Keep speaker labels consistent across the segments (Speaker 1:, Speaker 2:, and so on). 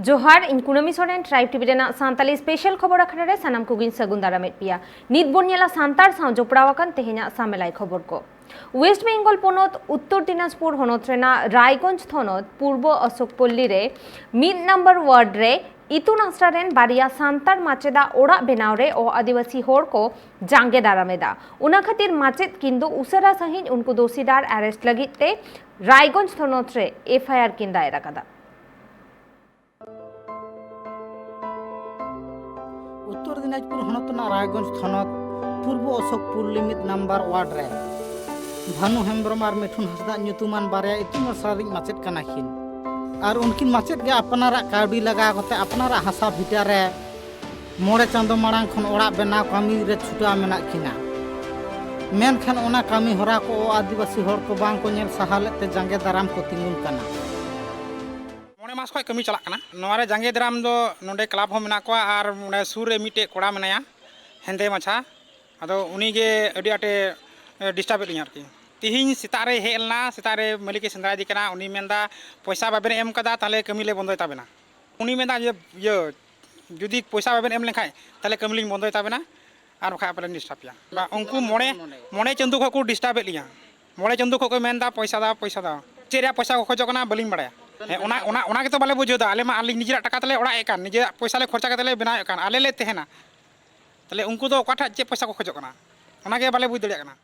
Speaker 1: जोहार इन कुनामी सोरेन ट्राइब टीवी रेना सांताली स्पेशल खबर अखड़ा रे सानाम कुगिन सगुन दारामेट पिया नित बोन नेला सांतार साव जोपड़ावाकन तेहेना सामेलाई खबर को वेस्ट बेंगल पोनत उत्तर दिनाजपुर होनत रेना रायगंज थनत पूर्व अशोकपल्ली रे मिड नंबर वार्ड रे इतुन आसरा रेन बारिया सांतार माचेदा ओड़ा बेनाव रे ओ आदिवासी होड़ को जांगे दारामेदा उना खातिर माचेद किंतु उसरा सहित उनको दोषीदार अरेस्ट लगित ते रायगंज थनत रे एफआईआर किन दायर अकादा
Speaker 2: उत्तर दिनाजपुर हनतना रायगंज थनत पूर्व अशोकपल्ली मिड नंबर वार्ड रे भानु हेम्ब्रम और मिठुन हंसदा ᱧᱩᱛᱩᱢᱟᱱ बारिया इतुन आसरा रिन माचेद कनाखिन और उनकिन माचेद गे अपनारा कावडी लगा कते अपनारा हासा भिटा रे मोड़े चांदो मांग खन ओड़ा बनाव कामी रे छुटा मेना किना मेनखान ओना कामी हरा को आदिवासी होड़ को बांग को नेल सहालेते जांगे दाराम को तिंगुन कना
Speaker 3: मोने मास खय कमी चला कना नोरे जांगे दाराम दो नोडे क्लब हो मेना को और मोने सुर रे मिटे कोड़ा मेनाया हेंदे माछा अदो उनी गे अडी आटे डिस्टर्ब एलिया आरकी तिहिन सितारे हेलना सितारे मलिके सेंद्रा दी कना उनी मेंदा पैसा बाबेन एम कदा ताले कमी ले बंदोय ताबेना उनी मेंदा ये जुदी पैसा बाबेन एम लेखाय ताले कमी लिंग बंदोय ताबेना और बखा अपने डिस्टर्ब या बा उनको मोने मोने चंदू को डिस्टर्ब एलिया मोने चंदू को मेंदा पैसा दा चेरिया पैसा को खोजो कना बलिंग बाड़ाया ओना ओना ओना के तो बाले बुझोदा आले मा आली निजेरा टाका तले ओड़ा एकान निजे पैसा ले खर्चा कतले बनाव एकान आले ले तेहना तले उनको तो ओकाठा चे पैसा को खोजो कना ओना के बाले बुझ दड़िया कना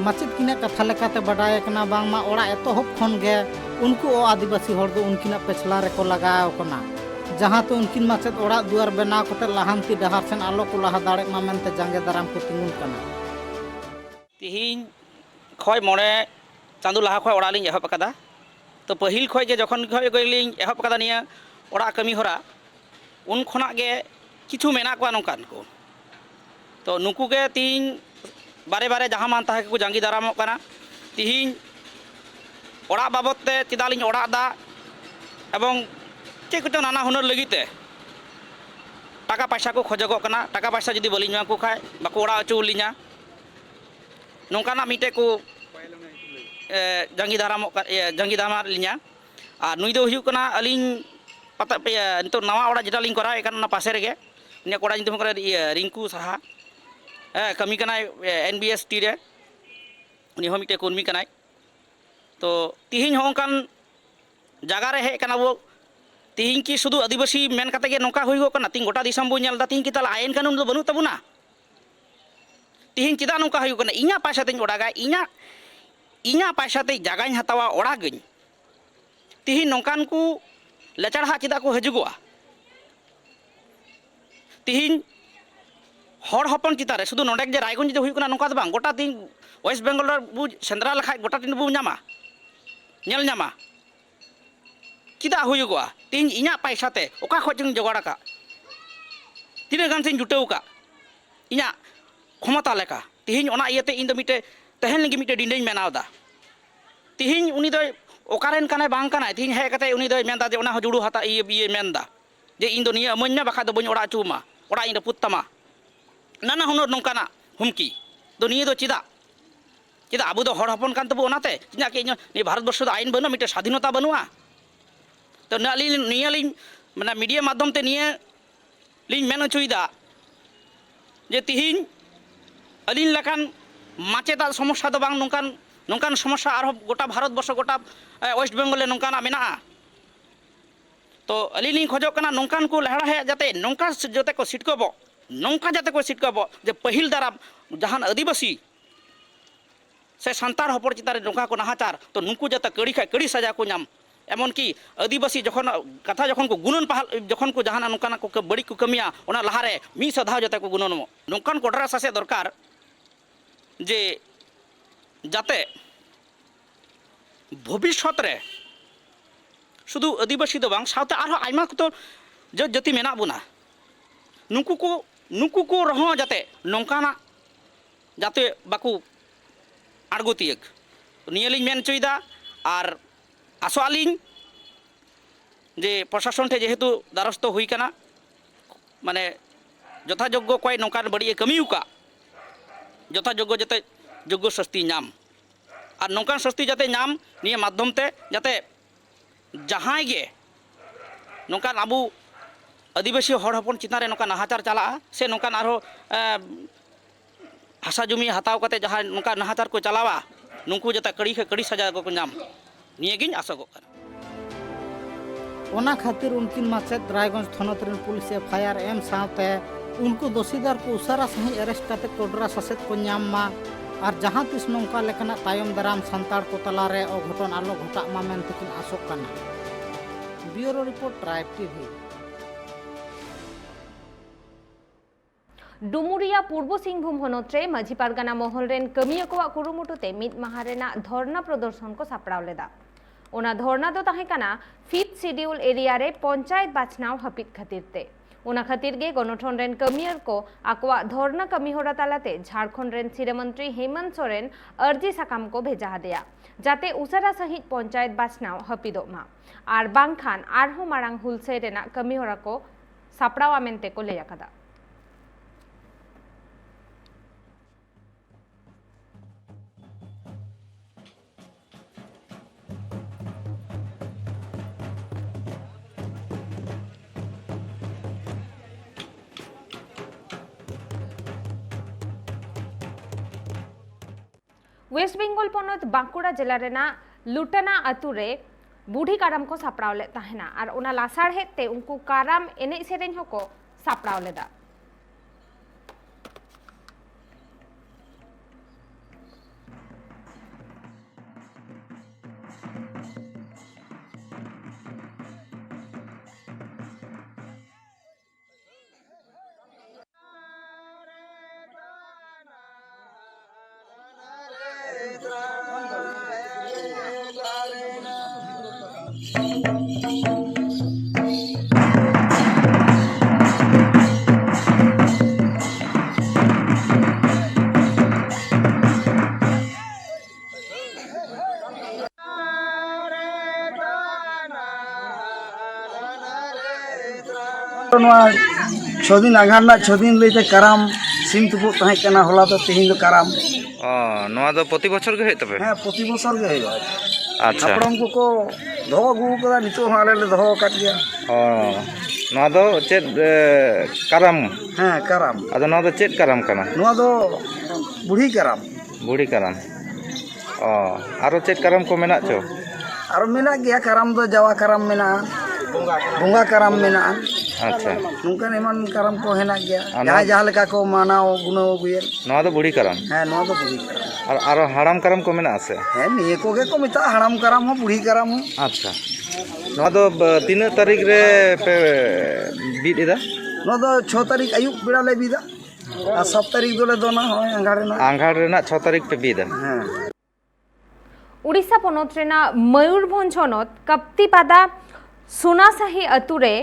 Speaker 2: माचेद किना कथा लेकाते बडाय कना बांगमा ओड़ा एतोहब खन गे उनको आदिवासी होड़ दो उनकिना पेछला रे को लगाव कना जहां तो उनकिन माचेद ओड़ा दुआर बनाव कते लाहांती डहार सेन आलो को लाहा दाड़े मा मेनते जांगे दाराम को तिंगुन कना
Speaker 4: तिहिन खय मोने चांदू लाहा खय ओड़ा लिंग एहब कदा तो पहिल खय जे जखन खय गलिंग एहब कदा निया ओड़ा कमी होरा उन खना गे किछु मेना को नोकान को तो नुकु गे तिहिन बारे बारे जहाँ मान ताहे को जांगी दाराम कना तिहिन ओड़ा बाबत ते चिदालिंग ओड़ा दा एवं चे कुछ नाना हुनर लगिते टाका पैसा को खोजगो कना टाका पैसा जुदी बलिंग को खाय बाको ओड़ा अचू लिया नोकाना मिटे को जांगी दाराम लिया और नुई दो हुयु कना अलिंग पता पे नितो नवा ओड़ा जेटा लिंग करा एकान ना पासे रेगे ने कोड़ा नितो करे रिंकू साहा कमी कनाय एनबीएस टी रे उनी हो मिटे कर्मी कनाय तो तिहिन होंकान जगह रे हे कना वो तिहिन की शुधु आदिवासी मेन कते गे नोका होइगो कना तिन गोटा दिसम बो नेल दा तिहिन की ताला आयन कानून दो बनु तबुना तिहिन चिदा नोका होइगो कना इኛ पैसा तेन ओडागा इኛ पैसा ते जगह हतावा ओड़ा गई तिहिन नोकान को लचड़हा चिदा को हजुगोआ तिहिन हर हपन चितारे शुद्ध नोडे जे रायगंज जे हुई नौका बांग गोटा तीन वेस्ट बेंगल बु सेंद्रा लेखा गोटा तीन बु नामा नेल नामा चिदा हुईगोआ तीन इना पैसा ते ओका खोजं जोगाड़ का तीन गान से जुटाव का इना क्षमता लेका तिहिन ओना इयते इन दो मिटे तहन लगी मिटे डिंडे मेनावदा तिहिन उनी दो ओकारेन काने बांग काना तिहिन हे कते उनी दो मेनदा जे ओना जुड़ू हता इये मेनदा जे इन दो निया अमन्या बखा दो बन ओड़ा चुमा ओड़ा इन पुत्तमा नाना हुनर नौकाना हुमकी तो निये दो चिदा अब दो हर हपन कान तबो ओनाते चिना के नि भारत वर्ष आईन बनु मिटे स्वाधीनता बनुआ तो नाली निया लिन माने मीडिया माध्यम ते निये लिन मेन अचुइदा जे तिहिन अलिन लकान माचेदा समस्या दो बांग नौकान समस्या आरो गोटा भारत वर्ष गोटा वेस्ट बेंगल ले नौकाना मेना तो अलिन खोजो कना नौकान को लहड़ा है जाते नौका जते को सिटकोबो नौका जाते को सिटकाबो जे पहिल दाराम जहान आदिवासी से सांतार हपड़ चितारे नौका को नाहाचार तो नुकु जाते कड़ी खाय कड़ी सजा को नाम एमन की आदिवासी जखन कथा जखन को गुणन पहाल जखन को जहाना नौकाना को बड़ी को कमिया ओना लहारे मी सधाव जाते को गुणन नौकान कोडरा सासे दरकार जे जाते भविष्यत रे शुधु आदिवासी दो बांग सावते आरो आयमा को तो जाति मेना बुना नुकु को रहो जाते नौकाना जाते बाकू आड़गोतियक नियलिंग मेन चुईदा और आसोआलिंग जे प्रशासन ठे जेहेतु दारस्थ हुई कना माने यथायोग्य कोई नौकान बड़ी कमियुका यथायोग्य जाते योग्य शस्ति नाम और नौकान शस्ति जाते नाम निये माध्यम ते जाते जहां गे नौकान अबू आदिवासी हर हपन चितान रे नौका नाहाचार चला से नौकान आरो हासा जमी हताव कते जहाँ नौका नाहाचार को चलावा नुकू जता कड़ी के कड़ी सजा को नाम नियगिन आसगो कर
Speaker 2: ओना खातिर उनकिन माचेद रायगंज थनत रेन पुलिस एफआईआर एम साथे उनको दोषीदार को उसारा सही अरेस्ट करते कोडरा ससेत को नाम मा और जहाँ तीस नौका लेकना तायम दाराम संताड़ को तलारे अघटन आलो घटा मा मेनतेकिन आसोक कना। Bureau report tribe TV.
Speaker 1: Dumuria Purba Singhbhum होनोत रे माझी पारगाना महल रेन कमिया को कुरुमुटुते मिद माहा रेना धरना प्रदर्शन को सापड़ाव लेदा। ओना धरना दो ताहे काना 5th शेड्यूल एरिया रे पंचायत बाछनाव हपित खातिरते ओना खातिर गे गणठन रेन कमियर को आकवा धरना कमी होरा तालाते झारखंड रेन सिरेमंत्री हेमंत सोरेन अर्जी साकाम को भेजा हादेया जाते उसारा सहित पंचायत बाछनाव हपिदो मा आर बांखान आरहो मारांग हुलसे रेना कमी होरा को सापड़ावा मेनते को लेया कदा। वेस्ट बेंगल पनत बांकुड़ा जिला रेना लुटाना आतु रे बूढ़ी काराम को सापड़ाव ले ताहेना और उना लासाड़ हेते उनको काराम एने सेरेन होको सापड़ाव लेदा।
Speaker 5: छः दिन आघार 6 दिन लेते कराम सिम तुपुक तहें कना होला तो तेहिं दो कराम
Speaker 6: नवा दो प्रति बछर गे होय तबे
Speaker 5: हाँ प्रति बछर गे होय
Speaker 6: अच्छा
Speaker 5: हापड़म को दोहो अगू कदा नितो हाले ले दोहो काट गया
Speaker 6: नवा दो चेत कराम
Speaker 5: हाँ कराम
Speaker 6: आदो नवा दो चेत कराम कना
Speaker 5: नवा दो बुढ़ी कराम आरो चेत कराम को मेना चो आरो मेना गया कराम दो जवा कराम मेना बोंगा कराम मेना
Speaker 6: अच्छा
Speaker 5: नुकन एमान कराम को हेना गया जहाँ जहाँ लेका को मानाओ गुनाओ गुये
Speaker 6: नवा दो बुढ़ी कराम
Speaker 5: हाँ नवा दो बुढ़ी कराम
Speaker 6: और आरो हाड़ाम कराम को मेना आसे
Speaker 5: हाँ निये को गे को मिता हाड़ाम कराम हो बुढ़ी कराम हो
Speaker 6: अच्छा नवा दो 3 तारीख रे पे बीट इदा
Speaker 5: नवा दो 6 तारीख आयुब बेड़ा ले बिदा और 7 तारीख दोले दोना होय
Speaker 6: आंगाड़ रेना 6 तारीख पे बीदा
Speaker 5: हाँ
Speaker 1: उड़ीसा पनत रेना मयूरभंज होनत कप्तिपादा सुनासाही अतुरे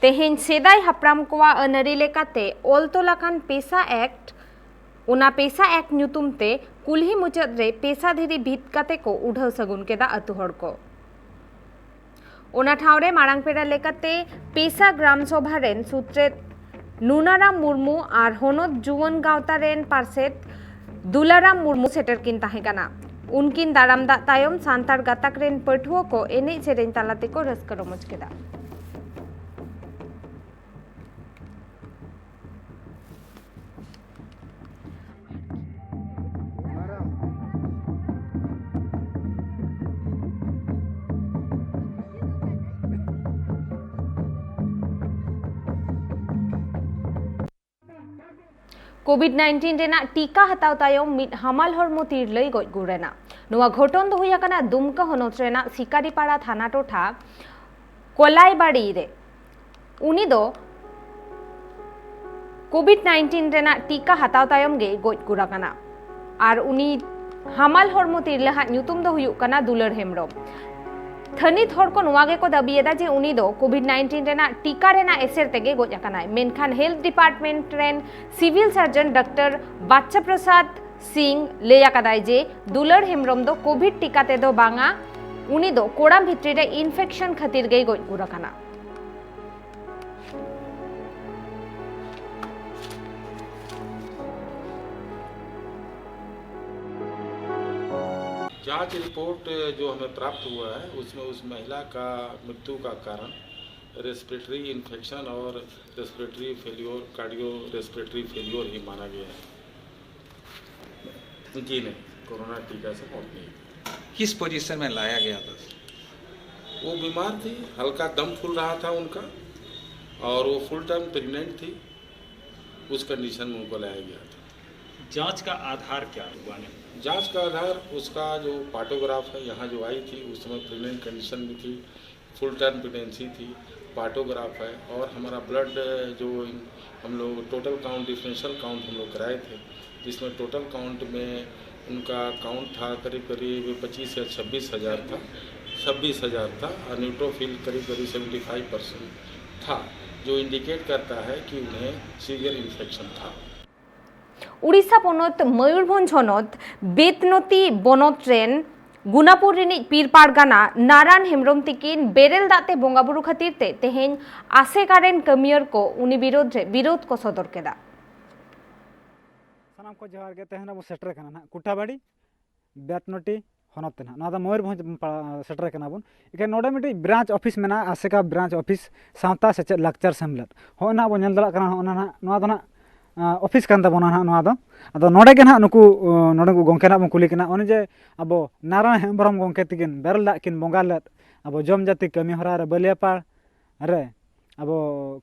Speaker 1: तेहेन सेदाय हापराम कोवा अनरी लेकाते ओलतोलाकान पेसा एक्ट उना पेसा एक्ट न्युतुमते कुल्ही मुचाद रे पेसा धीरी भीत काते को उढ़ाव सगुन केदा अतु हड़ को ओना ठावरे मारांगपेड़ा लेकाते पेसा ग्राम सभा रेन सूत्रेत नुनाराम मुर्मू आर होनत जुवन गावता रेन पार्सेत दुलाराम मुर्मू सेटर किन ताहेकाना उनकिन दाराम दा तायम सांतार गाताक रेन पठुओ को एने सेरेन तालाते को रस्का रमज केदा। कोविड-19 रेना टीका हताव तायम मिद हमाल हरमो तिरलई गज गुरेना नुआ घटन दो हुयाकाना दुमका होनत रेना सिकारीपाड़ा थाना टोठा कोलाईबाड़ी रे उनी दो कोविड-19 रेना टीका हताव तायम गे गज गुराकाना आर उनी हमाल हरमो तिरले हा न्युतुम दो हुयुकाना दुलर हेमब्रम थनित हर को नुआगे को दाबियेदा जे उनी दो कोविड-19 रेना टीका रेना एसेर तेगे गज आकानाय मेनखान हेल्थ डिपार्टमेंट रेन civil surgeon doctor Bachcha Prasad Singh लेया कदाय जे दुलर हेमब्रम दो कोविड टीका ते दो बांगा उनी दो कोड़ाम भित्री रे इन्फेक्शन खातिर गे गज गुराकाना।
Speaker 7: जांच रिपोर्ट जो हमें प्राप्त हुआ है उसमें उस महिला का मृत्यु का कारण रेस्पिरेटरी इन्फेक्शन और respiratory failure, cardio respiratory failure ही माना गया है। जी नहीं, कोरोना टीका से मौत नहीं।
Speaker 8: किस पोजीशन में लाया गया था?
Speaker 7: वो बीमार थी, हल्का दम फूल रहा था उनका, और वो फुल टाइम प्रेग्नेंट थी। उस कंडीशन में उनको लाया गया था।
Speaker 8: जांच का आधार क्या हुआ?
Speaker 7: जांच का आधार उसका जो पार्टोग्राफ है, यहाँ जो आई थी उस समय प्रेग्नेंट कंडीशन में थी, फुल टर्म प्रेगनेंसी थी, पार्टोग्राफ है, और हमारा ब्लड जो हम लोग टोटल काउंट, डिफरेंशियल काउंट हम लोग कराए थे, जिसमें टोटल काउंट में उनका काउंट था करीब करीब 25 या 26 हज़ार था, 26 हज़ार था, और न्यूट्रोफिल करीब करीब 75% था, जो इंडिकेट करता है कि उन्हें सीवियर इन्फेक्शन था।
Speaker 1: उड़ीसा पनत मयूरभंज हनत बेतनती बनत रेन गुनापुर रिनिज पीर पारगाना नारायण हेम्ब्रम तिकिन बेरेल दाते बोंगाबुरु खातिरते तेहेन आसेकारेन कमियर को उनी विरोध को सदर केदा।
Speaker 2: सानाम को जोहार गे तेहना बो सेटर कना ना कुटाबाड़ी बेतनटी हनत ना ना मयूरभंज सेटर कना बन इके नोडे मिटी ब्रांच ऑफिस मेना आसेका ब्रांच ऑफिस सावता सेचेद लाक्चर सेमलेट होना बो नेल दला कना होना ना नोआ दो ना ऑफिस कान ताबोना ना नोआ दो अदो नोडे गे ना नुकु नोडे को गोंके ना बो कुली कना ओने जे अबो नारायण हेम्ब्रम गोंके तिकिन बेरल दा किन बोंगा लेत अबो जम जाति कमी हरा रे बलियापाड़ रे अबो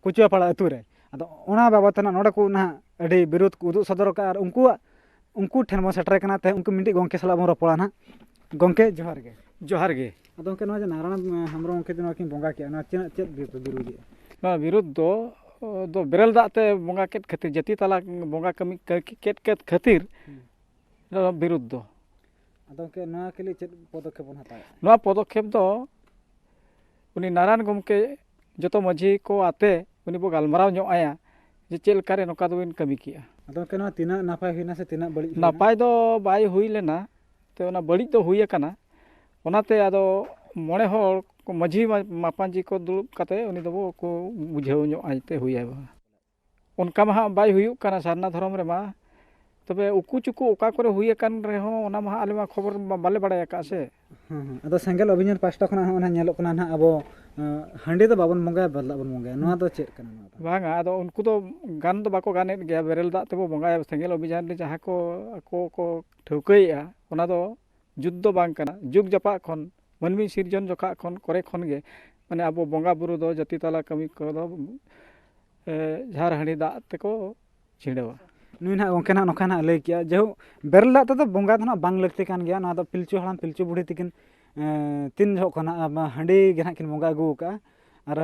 Speaker 2: कुचुआपाड़ अतु रे अदो ओना बाबत ना नोडे को ना अडी विरोध को उदु सदर का उनको ठेन बो सेटर कना ते उनको मिटी गोंके सला बो रपोड़ा ना गोंके जोहार गे अदो उनके नोआ जे नारायण हेम्ब्रम गोंके दिनो किन बोंगा के ना चेत विरोध
Speaker 9: ना विरोध दो बेरल दाते बोंगा केट खातिर जाति तला बोंगा कमी केट खातिर विरोध दो
Speaker 2: अदो उनके नोआ के लिए चेत पदक्षेप बन हताय
Speaker 9: नोआ पदक्षेप दो उनी नारायण गोमके जतो माझी को आते उनी बो गालमाराव ᱧᱚᱜ आया जे चेल कारे नोका दो इन कमी किया
Speaker 2: अदो उनके नोआ तिना नापाय हुइना से तिना बड़ी
Speaker 9: नापाय दो बाय हुई लेना ते ओना बड़ी दो हुई अकना ओनाते आदो मोणे होर को माझी मापांजी को दुलुब काते उनी दो को बुझाव ᱧᱚᱜ आइते हुई बा उनका मा बाय हुई काना सारना धर्म रे मा तबे उकु चुकु ओका करे हुई अकन रे हो ओना मा आले मा खबर बाले बड़ाय का से
Speaker 2: अदो सेंगल अभियान पास्टा खना ओना नेलो कना ना अबो हांडी दो बाबन मंगाय बदला बन मंगाय नोआ दो चेक कना नोआ
Speaker 9: बांगा आदो उनको तो गान दो बाको गाने गया बेरल दा तेबो मंगाय सेंगल अभियान रे जहां को को ठौकैया ओना दो जुद्ध बांग कना जुग जपा खन मनमी सिरजन जखा खन करे खन गे माने अब बोंगा बुरु दो जाति तला कमी को दो झार हांडी दा तेको छिड़वा
Speaker 2: नुई ना गोंके ना नोखा ना लay किया जेहु बेरल दा तो बोंगा ना बांग लगते कान गया ना दो पिलचु हलाम पिलचु बुढ़ी तिकिन तीन जो खना हांडी गे ना किन बोंगा अगु का और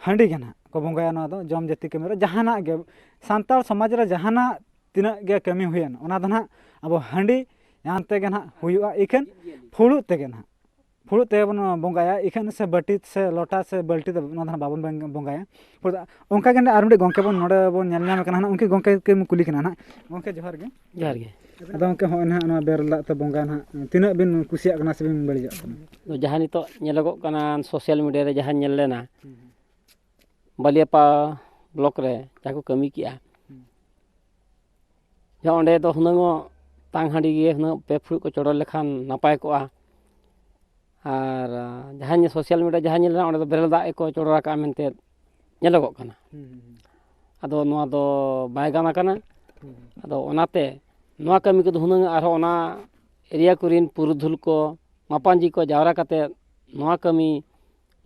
Speaker 2: हांडी गे ना को बोंगा ना दो जम जाति कमी रे जहाना गे सांताल समाज रे जहाना तिना गे कमी हुयन ओना दो ना अब हांडी यांते गे ना हुयुआ इखन फुळु तेगे ना फुळु ते बन बोंगाया इखन से बटी से लोटा से बल्टी दो ना बाबन बोंगाया ओंका गे आर मिटे गोंके बन नोडे बन नेल ᱧᱟᱢ कना ना उनके गोंके के कुली कना ना गोंके जोहार गे अदो उनके हो ना ना बेरला ते बोंगा ना तिना बिन कुसिया कना से बिन बळिया कना
Speaker 10: जहां नितो नेलगो कना सोशल मीडिया रे जहां नेल लेना बलियापा ब्लॉक रे जाको कमी किया जो ओंडे तो हुनंगो तांगहाडी गे हुन पे फुळ को चोड़ो लेखान नापाय कोआ और जहां सोशल मीडिया जहां नेल ना ओंडे तो बेरल दा को चोड़ो का मेनते नेलगो कना अदो नोआ दो बाय गाना कना अदो ओनाते नोआ कमी को हुनंग आरो ओना एरिया कुरिन पुरुधुल को मापांजी को जावरा काते नोआ कमी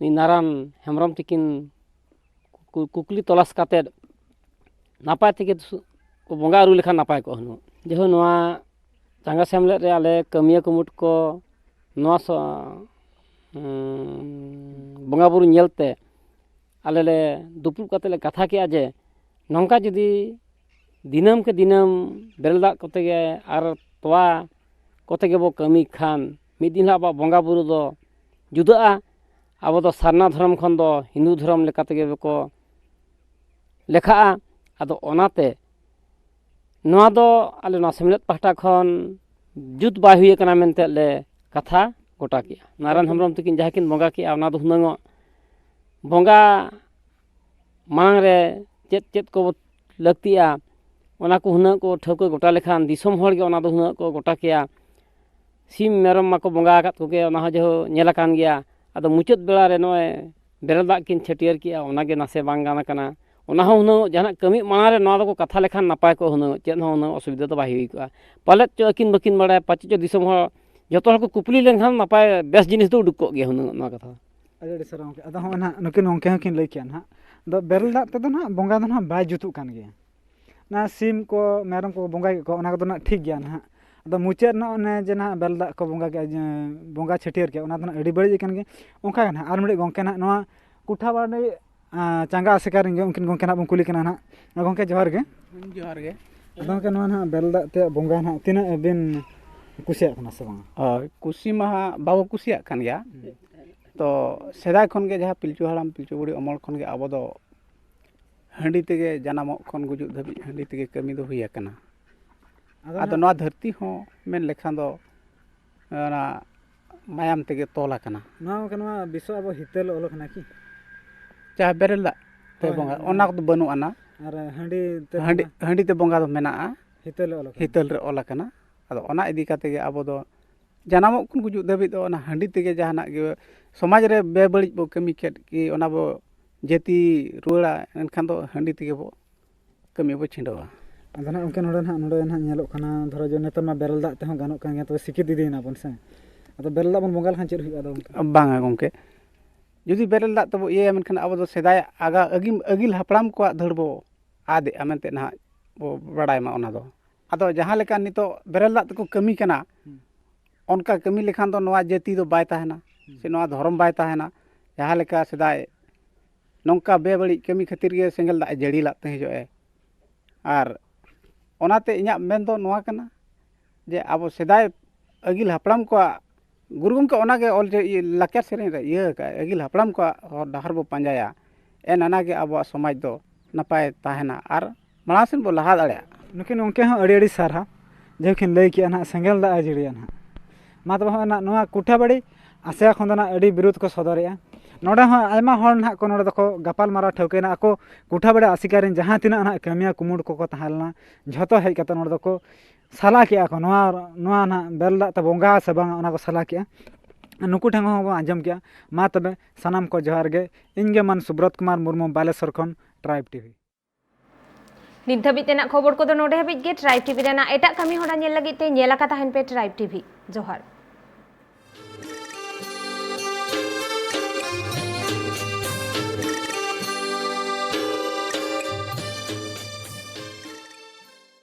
Speaker 10: नि नारायण हेम्ब्रम तिकिन कुकली तलाश काते नापाय तिके को बोंगा रु लेखा नापाय को हनु जेहो नोआ चांगा सेमले रे आले कमिया कुमुट को नोआ बोंगा बुरु नेलते आले ले दुपुर काते ले कथा के जे नोंका जदी दिनम के दिनम बेरल दा कोते गे आर तोवा कोते गे बो कमी खान मिद दिन बा बोंगा बुरु दो जुदा अब दो सारना धर्म खन दो हिंदू धर्म लेकाते गे को लेखा आदो ओनाते नोआ दो आले नोआ सेमलेट पाहटा खन जुद बाय हुई कना मेनते ले कथा गोटा किया नारायण हेम्ब्रम तकिन जहाकिन बोंगा किया ओना दो हुनंगो बोंगा मांग रे चेत चेत को लगतिया ओना को हुना को ठौको गोटा लेखान दिसम हर गे ओना दो हुना को गोटा किया सिम मेरम माको बोंगा आकात को गे ओना जो नेला कान गया आदो मुचत बेला रे नोय ᱵᱮᱨᱮᱞ ᱫᱟᱜ ᱠᱤᱱ ᱪᱷᱟᱹᱴᱭᱟᱹᱨ ᱠᱮᱜᱼᱟ ᱚᱱᱟᱜᱮ ᱱᱟᱥᱮ ᱵᱟᱝ ᱜᱟᱱ ᱟᱠᱟᱱᱟ ᱚᱱᱟ ᱦᱚᱸ ᱦᱩᱱᱟᱹᱝ ᱡᱟᱦᱟᱱᱟᱜ ᱠᱟᱹᱢᱤ ᱢᱟᱲᱟᱝ ᱨᱮ ᱱᱚᱣᱟ ᱫᱚᱠᱚ ᱠᱟᱛᱷᱟ ᱞᱮᱠᱷᱟᱱ ᱱᱟᱯᱟᱭ ᱠᱚᱜ ᱦᱩᱱᱟᱹᱝ ᱪᱮᱫ ᱦᱚᱸ ᱩᱱᱟᱹᱜ ᱚᱥᱩᱵᱤᱫᱟ ᱫᱚ ᱵᱟᱭ ᱦᱩᱭ ᱠᱚᱜᱼᱟ ᱯᱟᱞᱮᱫ ᱪᱚ ᱟᱹᱠᱤᱱ ᱵᱟᱹᱠᱤᱱ ᱵᱟᱲᱟᱭᱟ ᱯᱟᱪᱮᱫ ᱪᱚ ᱫᱤᱥᱚᱢ ᱦᱚᱲ ᱡᱚᱛᱚ ᱦᱚᱲ ᱠᱚ ᱠᱩᱯᱞᱤ ᱞᱮᱱᱠᱷᱟᱱ ᱱᱟᱯᱟᱭ ᱵᱮᱥ ᱡᱤᱱᱤᱥ ᱫᱚ ᱩᱰᱩᱠ ᱠᱚᱜ ᱜᱮᱭᱟ ᱦᱩᱱᱟᱹᱝ ᱱᱚᱣᱟ ᱠᱟᱛᱷᱟ
Speaker 9: ᱟᱹᱰᱤ ᱥᱟᱨᱦᱟᱣ ᱜᱚᱢᱠᱮ ᱟᱫᱚ ᱦᱚᱸᱜᱼᱚᱭ ᱱᱟᱦᱟᱜ ᱱᱩᱠᱤᱱ ᱜᱚᱢᱠᱮ ᱦᱚᱸᱠᱤᱱ ᱞᱟᱹᱭ ᱠᱮᱜᱼᱟ ᱱᱟᱦᱟᱜ ᱟᱫᱚ ᱵᱮᱨᱮᱞ ᱫᱟᱜ ᱛᱮᱫᱚ ᱱᱟᱦᱟᱜ ᱵᱚᱸᱜᱟ ᱫᱚ ᱱᱟᱦᱟᱜ ᱵᱟᱭ ᱡᱩᱛᱩᱜ ᱠᱟᱱ ᱜᱮᱭᱟ ᱚᱱᱟ ᱥᱤᱢ ᱠᱚ ᱢᱮᱨᱚᱢ ᱠᱚ ᱵᱚᱸᱜᱟ ᱠᱮᱫ ᱠᱚᱣᱟ ᱚᱱᱟ ᱠᱚᱫᱚ ᱱᱟᱦᱟᱜ ᱴᱷᱤᱠ ᱜᱮᱭᱟ ᱱᱟᱦᱟᱜ ᱟᱫᱚ ᱢᱩᱪᱟᱹᱫ ᱨᱮᱱᱟᱜ ᱚᱱᱮ ᱡᱮ ᱱᱟᱦᱟᱜ ᱵᱮᱨᱮᱞ ᱫᱟᱜ ᱠᱚ ᱵᱚᱸᱜᱟ ᱠᱮᱜᱼᱟ ᱵᱚᱸᱜᱟ ᱪᱷᱟᱹᱴᱭᱟᱹᱨ ᱠᱮᱜᱼᱟ ᱚᱱᱟ ᱫᱚ ᱱᱟᱦᱟᱜ ᱟᱹᱰᱤ ᱵᱟᱹᱲᱤᱡ ᱟᱠᱟᱱ ᱜᱮ ᱚᱱᱠᱟ ᱜᱮ ᱱᱟᱦᱟᱜ ᱟᱨ ᱢᱤᱫᱴᱤᱡ ᱜᱚᱢᱠᱮ ᱱᱟᱦᱟᱜ ᱱᱚᱣᱟ ᱠᱩᱴᱷᱟ ᱵᱟᱹᱲᱤ ᱪᱟᱸᱜᱟ ᱟᱥᱮᱠᱟ ᱨᱮᱱ ᱜᱮ ᱩᱱᱠᱤᱱ ᱜᱚᱢᱠᱮ ᱱᱟᱦᱟᱜ ᱵᱚᱱ ᱠᱩᱞᱤ ᱠᱟᱱᱟ ᱱᱟᱦᱟᱜ ᱜᱚᱢᱠᱮ ᱡᱚᱦᱟᱨ ᱜᱮ
Speaker 11: ᱡᱚᱦᱟᱨ ᱜᱮ
Speaker 9: ᱟᱫᱚ ᱜᱚᱢᱠᱮ ᱱᱚᱣᱟ ᱱᱟᱦᱟᱜ ᱵᱮᱨᱮᱞ ᱫᱟᱜ ᱛᱮ ᱵᱚᱸᱜᱟ ᱱᱟᱦᱟᱜ ᱛᱤᱱᱟᱹᱜ ᱵᱤᱱ ᱠᱩᱥᱤᱭᱟᱜ ᱠᱟᱱᱟ ᱥᱮ ᱵᱟᱝ
Speaker 11: ᱦᱳᱭ ᱠᱩᱥᱤ ᱢᱟ ᱵᱟᱵᱚ ᱠᱩᱥᱤᱭᱟᱜ ᱠᱟᱱ ᱜᱮᱭᱟ ᱛᱚ ᱥᱮᱫᱟᱭ ᱠᱷᱚᱱ ᱜᱮ ᱡᱟᱦᱟᱸ ᱯᱤᱞᱪᱩ ᱦᱟᱲᱟᱢ ᱯᱤᱞᱪᱩ ᱵᱩᱲᱦᱤ ᱚᱢᱚᱞ ᱠᱷᱚᱱ ᱜᱮ ᱟᱵᱚ ᱫᱚ ᱦᱟᱺᱰᱤ ᱛᱮᱜᱮ ᱡᱟᱱᱟᱢᱚᱜ ᱠᱷᱚᱱ ᱜᱩᱡᱩᱜ ᱫᱷᱟᱹᱵᱤᱡ ᱦᱟᱺᱰᱤ ᱛᱮᱜᱮ ᱠᱟᱹᱢᱤ ᱫᱚ ᱦᱩᱭ ᱟᱠᱟᱱᱟ ᱟᱫᱚ ᱱᱚᱣᱟ ᱫᱷᱟᱹᱨᱛᱤ ᱦᱚᱸ ᱢᱮᱱ ᱞᱮᱠᱷᱟᱱ ᱫᱚ ᱚᱱᱟ ᱢᱟᱭᱟᱢ ᱛᱮᱜᱮ ᱛᱚᱞ ᱟᱠᱟᱱᱟ
Speaker 9: ᱱᱚᱣᱟ ᱜᱚᱢᱠᱮ ᱱᱚᱣᱟ ᱵᱤᱥᱚ ᱟᱵᱚ ᱦᱤᱛᱟᱹᱞ ᱚᱞ ᱠᱟᱱᱟ ᱠᱤ
Speaker 11: ᱡᱟᱦᱟᱸ ᱵᱮᱨᱮᱞ ᱫᱟᱜ ᱛᱮ ᱵᱚᱸᱜᱟ ᱚᱱᱟ ᱠᱚᱫᱚ ᱵᱟᱹᱱᱩᱜ ᱟᱱᱟ
Speaker 9: ᱟᱨ ᱦᱟᱺᱰᱤ ᱛᱮ
Speaker 11: ᱦᱟᱺᱰᱤ ᱛᱮ ᱵᱚᱸᱜᱟ ᱫᱚ ᱢᱮᱱᱟᱜᱼᱟ
Speaker 9: ᱦᱤᱛᱟᱹᱞ ᱚᱞ ᱠᱟᱱᱟ
Speaker 11: ᱦᱤᱛᱟᱹᱞ ᱨᱮ ᱚᱞ ᱟᱠᱟᱱᱟ ᱟᱫᱚ ᱚᱱᱟ ᱤᱫᱤ ᱠᱟᱛᱮ ᱜᱮ ᱟᱵᱚ ᱫᱚ ᱡᱟᱱᱟᱢᱚᱜ ᱠᱷᱚᱱ ᱜᱩᱡᱩᱜ ᱫᱷᱟᱹᱵᱤᱡ ᱫᱚ ᱚᱱᱟ ᱦᱟᱺᱰᱤ ᱛᱮᱜᱮ ᱡᱟᱦᱟᱱᱟᱜ ᱜᱮ ᱥᱚᱢᱟᱡᱽ ᱨᱮ ᱵᱮᱵᱟᱹᱲᱤᱡ ᱵᱚ ᱠᱟᱹᱢᱤ ᱠᱮᱫ ᱠᱤ ᱚᱱᱟ ᱵᱚ ᱡᱟᱹᱛᱤ ᱨᱩᱣᱟᱹᱲᱟ ᱮᱱᱠᱷᱟᱱ ᱫᱚ ᱦᱟᱺᱰᱤ ᱛᱮᱜᱮ ᱵᱚ ᱠᱟᱹᱢᱤ ᱵᱚ ᱪᱷᱤᱸᱰᱟᱹᱣᱟ
Speaker 9: ᱟᱫᱚ ᱱᱟᱦᱟᱜ ᱜᱚᱢᱠᱮ ᱱᱚᱰᱮ ᱱᱟᱦᱟᱜ ᱧᱮᱞᱚᱜ ᱠᱟᱱᱟ ᱫᱷᱚᱨᱚ ᱡᱮ ᱱᱮᱛᱟᱨ ᱢᱟ ᱵᱮᱨᱮᱞ ᱫᱟᱜ ᱛᱮᱦᱚᱸ ᱜᱟᱱᱚᱜ ᱠᱟᱱ ᱜᱮᱭᱟ ᱛᱚᱵᱮ ᱥᱤᱠᱤᱛ ᱤᱫᱤᱭᱮᱱᱟ ᱵᱚᱱ ᱥᱮ ᱟᱫᱚ ᱵᱮᱨᱮᱞ ᱫᱟᱜ ᱵᱚᱱ ᱵᱚᱸᱜᱟ ᱞᱮᱠᱷᱟᱱ ᱪᱮᱫ ᱦᱩᱭᱩᱜᱼᱟ ᱟᱫᱚ ᱜᱚᱢᱠᱮ
Speaker 11: ᱵᱟᱝᱟ ᱜᱚᱢᱠᱮ ᱡᱩᱫᱤ ᱵᱮᱨᱮᱞ ᱫᱟᱜ ᱛᱮᱵᱚ ᱤᱭᱟᱹᱭᱟ ᱢᱮᱱᱠᱷᱟᱱ ᱟᱵᱚ ᱫᱚ ᱥᱮᱫᱟᱭ ᱟᱹᱜᱤᱞ ᱦᱟᱯᱲᱟᱢ ᱠᱚᱣᱟᱜ ᱫᱷᱟᱹᱲ ᱵᱚ ᱟᱫᱮᱜᱼᱟ ᱢᱮᱱᱛᱮ ᱱᱟᱦᱟᱜ ᱵᱚ ᱵᱟᱲᱟᱭ ᱢᱟ ᱚᱱᱟ ᱫᱚ ᱟᱫᱚ ᱡᱟᱦᱟᱸ ᱞᱮᱠᱟ ᱱᱤᱛᱚᱜ ᱵᱮᱨᱮᱞ ᱫᱟᱜ ᱛᱮᱠᱚ ᱠᱟᱹᱢᱤ ᱠᱟᱱᱟ ᱚᱱᱠᱟ ᱠᱟᱹᱢᱤ ᱞᱮᱠᱷᱟᱱ ᱫᱚ ᱱᱚᱣᱟ ᱡᱟᱹᱛᱤ ᱫᱚ ᱵᱟᱭ ᱛᱟᱦᱮᱱᱟ ᱥᱮ ᱱᱚᱣᱟ ᱫᱷᱚᱨᱚᱢ ᱵᱟᱭ ᱛᱟᱦᱮᱱᱟ ᱡᱟᱦᱟᱸ ᱞᱮᱠᱟ ᱥᱮᱫᱟᱭ ᱱᱚᱝᱠᱟ ᱵᱮᱵᱟᱹᱲᱤᱡ ᱠᱟᱹᱢᱤ ᱠᱷᱟᱹᱛᱤᱨ ᱜᱮ ᱥᱮᱸᱜᱮᱞ ᱫᱟᱜ ᱮ ᱡᱟᱹᱲᱤ ᱞᱟᱜ ᱛᱟᱦᱮᱸᱡᱚᱜᱼᱮ ᱟᱨ ᱚᱱᱟᱛᱮ ᱤᱧᱟᱹᱜ ᱢᱮᱱ ᱫᱚ ᱱᱚᱣᱟ ᱠᱟᱱᱟ ᱡᱮ ᱟᱵᱚ ᱥᱮᱫᱟᱭ ᱟᱹᱜᱤᱞ ᱦᱟᱯᱲᱟᱢ ᱠᱚᱣᱟᱜ ᱜᱩᱨᱩ ᱜᱚᱢᱠᱮ ᱚᱱᱟᱜᱮ ᱚᱞ ᱞᱟᱠᱪᱟᱨ ᱥᱮᱨᱮᱧ ᱨᱮ ᱤᱭᱟᱹ ᱟᱠᱟᱫᱼᱟ ᱟᱹᱜᱤᱞ ᱦᱟᱯᱲᱟᱢ ᱠᱚᱣᱟᱜ ᱦᱚᱨ ᱰᱟᱦᱟᱨ ᱵᱚ ᱯᱟᱸᱡᱟᱭᱟ ᱚᱱᱟᱜᱮ ᱟᱵᱚᱣᱟᱜ ᱥᱚᱢᱟᱡᱽ ᱫᱚ ᱱᱟᱯᱟᱭ ᱛᱟᱦᱮᱱᱟ ᱟᱨ ᱢᱟᱲᱟᱝ ᱥᱮᱱ ᱵᱚ ᱞᱟᱦᱟ ᱫᱟᱲᱮᱭᱟᱜᱼᱟ
Speaker 9: ᱱᱩᱠᱤᱱ ᱜᱚᱢᱠᱮ ᱦᱚᱸ ᱟᱹᱰᱤ ᱥᱟᱨᱦᱟᱣ ᱡᱮᱠᱤᱱ ᱞᱟᱹᱭ ᱠᱮᱜᱼᱟ ᱱᱟᱦᱟᱜ ᱥᱮᱸᱜᱮᱞ ᱫᱟᱜ ᱮ ᱡᱟᱹᱲᱤᱭᱟ ᱱᱟᱦᱟᱜ ᱢᱟ ᱛᱚᱵᱮ ᱦᱚᱸᱜᱼᱚᱭ ᱱᱚᱣᱟ ᱠᱩᱴᱷᱟ ᱵᱟᱹᱲᱤ ᱟᱥᱮᱠᱟ ᱠᱷᱚᱱ ᱫᱚ ᱱᱟᱦᱟᱜ ᱟᱹᱰᱤ ᱵᱤᱨᱳᱫ ᱠᱚ ᱥᱚᱫᱚᱨᱮᱜᱼᱟ ᱱᱚᱰᱮ ᱦᱚᱸ ᱟᱭᱢᱟ ᱦᱚᱲ ᱱᱟᱦᱟᱜ ᱠᱚ ᱱᱚᱰᱮ ᱫᱚᱠᱚ ᱜᱟᱯᱟᱞ ᱢᱟᱨᱟᱣ ᱴᱷᱟᱹᱣᱠᱟᱹᱭᱮᱱᱟ ᱟᱠᱚ ᱠᱩᱴᱷᱟ ᱵᱟᱹᱲᱤ ᱟᱥᱮᱠᱟ ᱨᱮᱱ ᱡᱟᱦᱟᱸ ᱛᱤᱱᱟᱹᱜ ᱱᱟᱦᱟᱜ ᱠᱟᱹᱢᱤᱭᱟᱹ ᱠᱩᱢᱩᱴ ᱠᱚᱠᱚ ᱛᱟᱦᱮᱸ ᱞᱮᱱᱟ ᱡᱷᱚᱛᱚ ᱦᱮᱡ ᱠᱟᱛᱮ ᱱᱚᱰᱮ ᱫᱚᱠᱚ ᱥᱟᱞᱟ ᱠᱮᱜᱼᱟ ᱠᱚ ᱱᱚᱣᱟ ᱱᱟᱦᱟᱜ ᱵᱮᱨᱮᱞ ᱫᱟᱜ ᱛᱮ ᱵᱚᱸᱜᱟ ᱥᱮ ᱵᱟᱝ ᱚᱱᱟ ᱠᱚ ᱥᱟᱞᱟ ᱠᱮᱜᱼᱟ ᱱᱩᱠᱩ ᱴᱷᱮᱱ ᱦᱚᱸ ᱵᱚᱱ ᱟᱸᱡᱚᱢ ᱠᱮᱜᱼᱟ ᱢᱟ ᱛᱚᱵᱮ ᱥᱟᱱᱟᱢ ᱠᱚ ᱡᱚᱦᱟᱨ ᱜᱮ ᱤᱧᱜᱮ ᱢᱟᱱ ᱥᱩᱵᱨᱚᱛ ᱠᱩᱢᱟᱨ ᱢᱩᱨᱢᱩ ᱵᱟᱞᱮᱥᱚᱨ ᱠᱷᱚᱱ ᱴᱨᱟᱭᱤᱵᱽ ᱴᱤᱵᱷᱤ
Speaker 1: ᱱᱤᱛ ᱫᱷᱟᱹᱵᱤᱡ ᱛᱮᱱᱟᱜ ᱠᱷᱚᱵᱚᱨ ᱠᱚᱫᱚ ᱱᱚᱰᱮ ᱦᱟᱹᱵᱤᱡ ᱜᱮ ᱴᱨᱟᱭᱤᱵᱽ ᱴᱤᱵᱷᱤ ᱨᱮᱱᱟᱜ ᱮᱴᱟᱜ ᱠᱟᱹᱢᱤ ᱦᱚᱨᱟ ᱧᱮᱞ ᱞᱟᱹᱜᱤᱫ ᱛᱮ ᱧᱮᱞ ᱟᱠᱟ ᱛᱟᱦᱮᱱ ᱯᱮ ᱴᱨᱟᱭᱤᱵᱽ ᱴᱤᱵᱷᱤ ᱡᱚᱦᱟᱨ